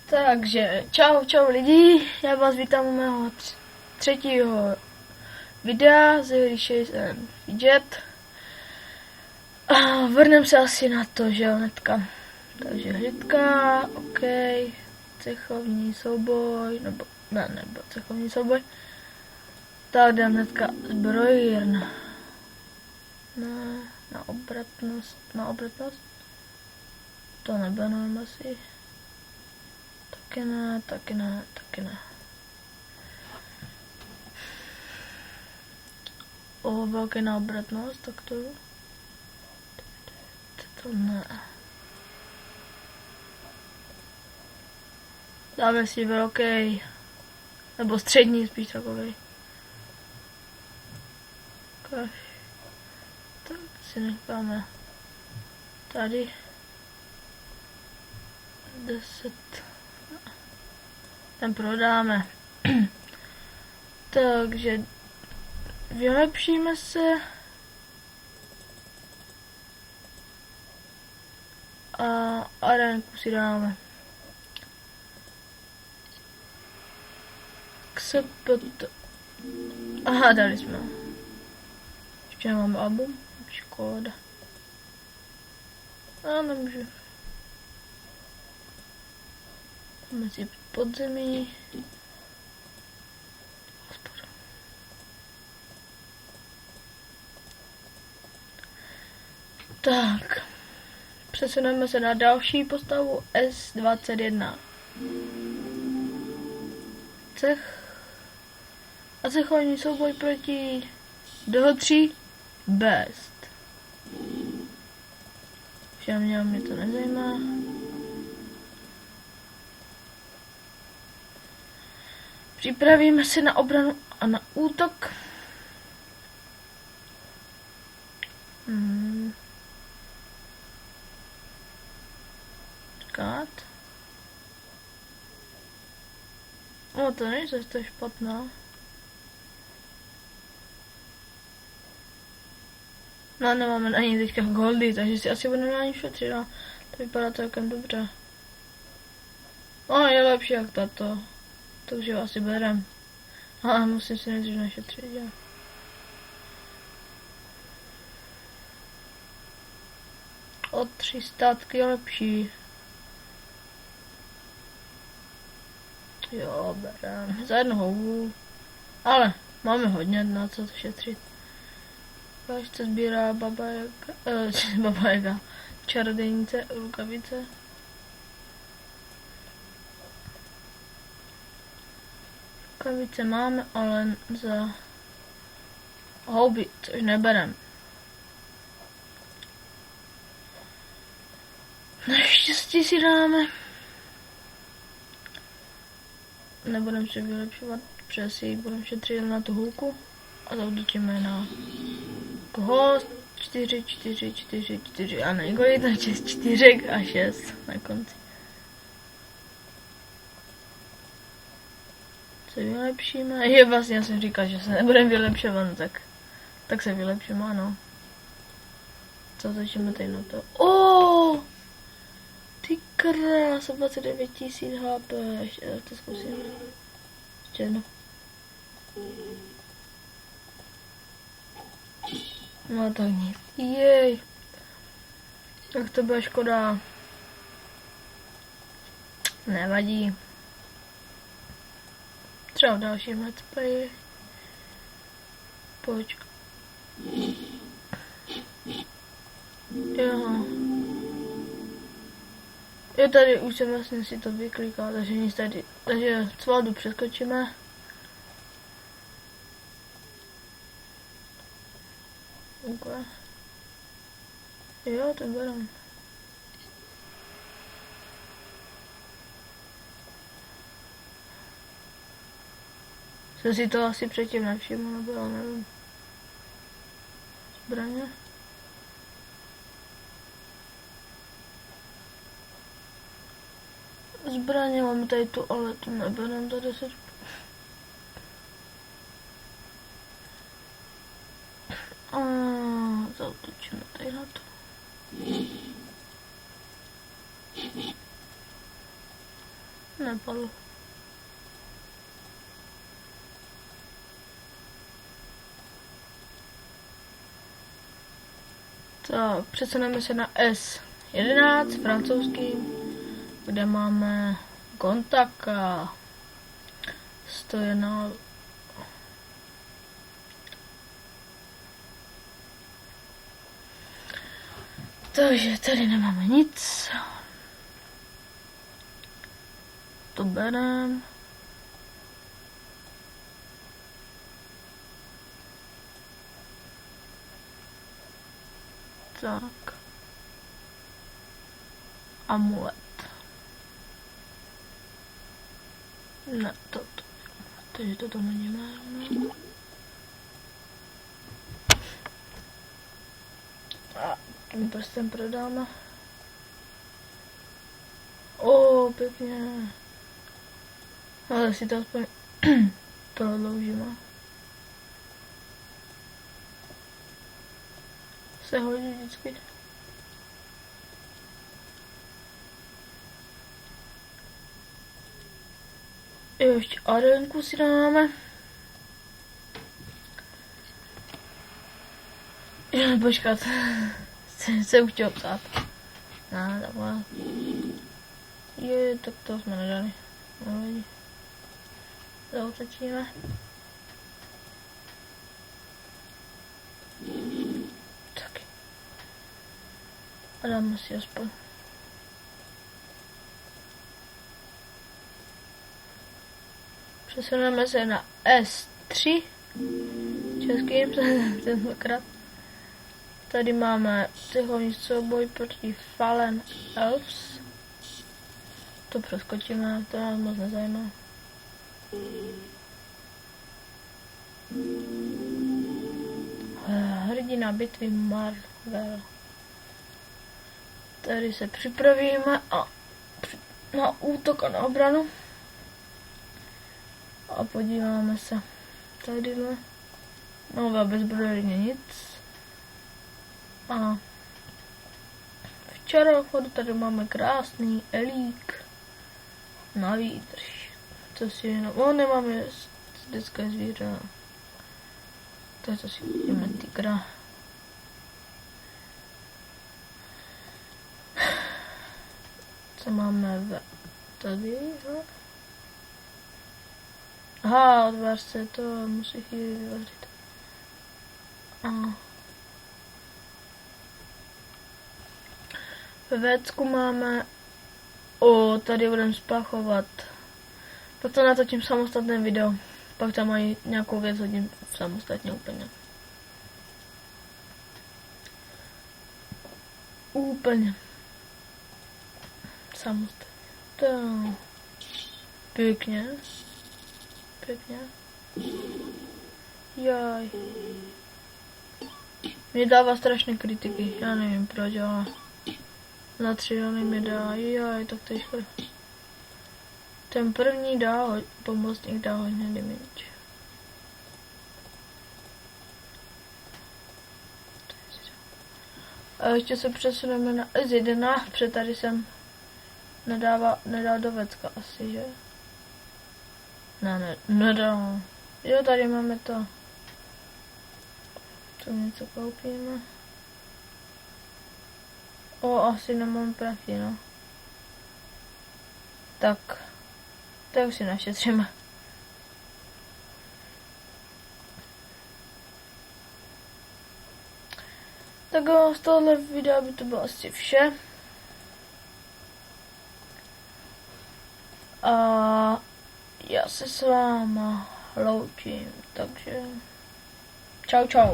Takže čau lidi, já vás vítám u mého třetího videa z hry Chase and Fidget. A vrnem se asi na to, že jo, hnedka. Takže hřitka, ok, cechovní souboj, nebo cechovní souboj. Tak jdem hnedka zbrojírna. Na obratnost. To neberu asi. Taky ne. O, velký na obratnost, tak to ne. Dáme si velký, nebo střední spíš takový. Tak si necháme tady 10. Ten prodáme. Takže vylepšíme se a arénku si dáme. Aha, dali jsme. Ještě nemám album. Škoda. A nemůžu. Máme si podzemí. Tak. Přesuneme se na další postavu S21. Cechovní souboj proti Dohotří Best. Všem mě to nezajímá. Připravíme se na obranu a na útok. Čekat. No to není to špatná. No nemáme ani teďka goldy, takže si asi budeme ani šetřit, no. To vypadá celkem dobře. No je lepší jak tato. Takže ho asi berem. Ale musím si nejdřív našetřit, jo. O 300 je lepší. Jo, berem. Za jednu houbu. Ale máme hodně na co šetřit. Ještě sbírá baba Jaga. Čarodějnice, rukavice. Rukavice máme, ale za houby, což neberem. Naštěstí si dáme. Nebudeme se vylepšovat, protože si budeme šetřit na tu hůlku a zautočíme na koho? 4 a ne, kolik tam 4 a 6 na konci. Se vylepšíme, je vlastně, já jsem říkal, že se nebudeme vylepšovat, tak se vylepšíme, ano. Co začneme tady na to? Oh! Ty krása, 29 000 HP, ještě to zkusím. Ještě jedno. No tak nic. Jej. Tak to bude škoda. Nevadí. Třeba v dalším let's play. Počkej. Jo. Jo, tady už jsem vlastně si to vyklikal, takže nic tady. Takže cvaldu přeskočíme. Okay. Jo, to berem. Jsem si to asi předtím nevšiml, nebo já nevím. Zbraně. Zbraně máme tady tu, ale tu neberem za 10. Zautočíme tady na to. Nepadl. Tak, přesuneme se na S11, francouzský, kde máme Gontaka. Stojí na... Takže tady nemáme nic. To berem. Tak. Amulet. Ne, toto. Takže toto nemáme. A tím prstem prodáme. O, pěkně. Ale si to aspoň prodloužíme. Se hodí vždycky. Jo, ještě arenku si dáme. Jo, počkat. Jsem chtěl psát. No, takhle. Je, tak to jsme nedali. No, zautočíme. Tak. A dáme si aspoň. Přesuneme se na S3. Českým tentokrát. Tady máme cechovní souboj proti Fallen Elves. To přeskočíme, to nás moc nezajímá. Hrdina bitvy Marvel. Tady se připravíme na útok a na obranu. A podíváme se. Tadyhle. Nové bezbrojně nic. A v čarochodu tady máme krásný elík na výdrž. To si jenom, nemáme dětské zvíře. To si vidíme tygra. Co máme tady? Aha, odvář se to, musí chvíli vyvařit. Ve vécku máme, tady budeme spáchovat, pak to natočím samostatné video, pak tam mají nějakou věc hodím samostatně úplně. Úplně. Samostatně. To pěkně. Pěkně. Jaj. Mě dává strašné kritiky, já nevím proč, ale na 3 rany mi dá, jaj, tak to je škoda. Ten první dá, pomocník dá hodně damage. A ještě se přesuneme na S1, protože tady jsem nedal do vecka asi, že? Ne, nedal. Jo, tady máme to. Co něco koupíme. Asi nemám prachy, no. Tak. To už si našetříme. Tak z tohohle videa by to bylo asi vše. A já se s váma loučím, takže čau čau.